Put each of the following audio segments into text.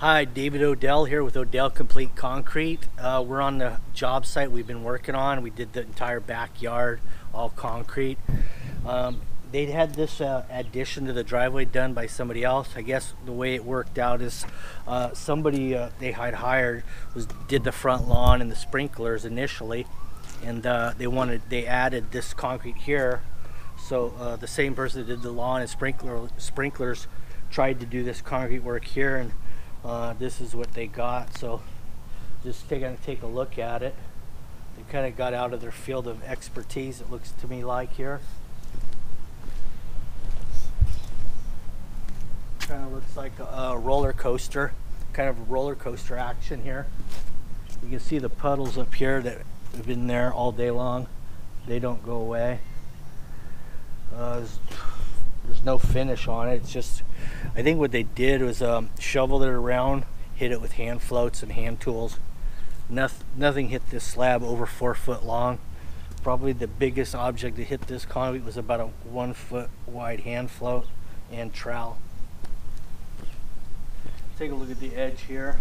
Hi, David Odell here with OdellCompleteConcrete. We're on the job site we've been working on. We did the entire backyard, all concrete. They had this addition to the driveway done by somebody else. I guess the way it worked out is somebody they had hired did the front lawn and the sprinklers initially, and they added this concrete here. So the same person that did the lawn and sprinklers tried to do this concrete work here, and this is what they got. So just take a look at it. They kind of got out of their field of expertise, it looks to me like here. Kind of looks like a roller coaster, kind of a roller coaster action here. You can see the puddles up here that have been there all day long. They don't go away. There's no finish on it. It's just, I think what they did was shoveled it around, hit it with hand floats and hand tools. Nothing hit this slab over 4 foot long. Probably the biggest object that hit this concrete was about a 1 foot wide hand float and trowel. Take a look at the edge here.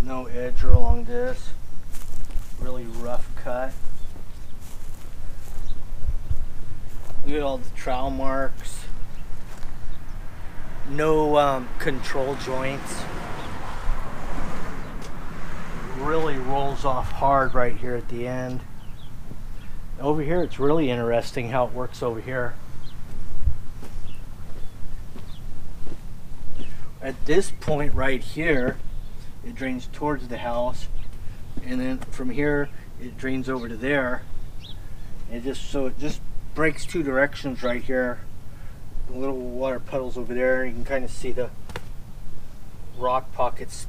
No edge along this. Really rough cut. Look at all the trowel marks. No control joints. Really rolls off hard right here at the end. Over here it's really interesting how it works over here. At this point right here, it drains towards the house, and then from here it drains over to there. And it just breaks two directions right here. The little water puddles over there. You can kind of see the rock pockets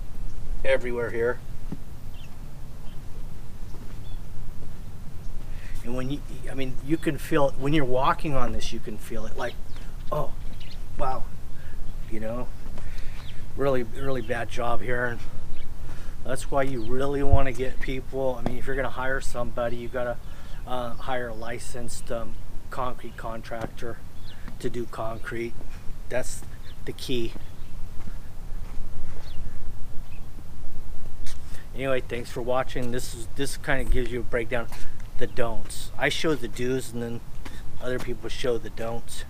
everywhere here. And when you can feel it when you're walking on this. You can feel it, like, oh, wow, you know. Really bad job here, and that's why you really want to get people. I mean, if you're going to hire somebody, you got to hire a licensed concrete contractor to do concrete. That's the key. Anyway, thanks for watching. This kind of gives you a breakdown. The don'ts. I show the do's, and then other people show the don'ts.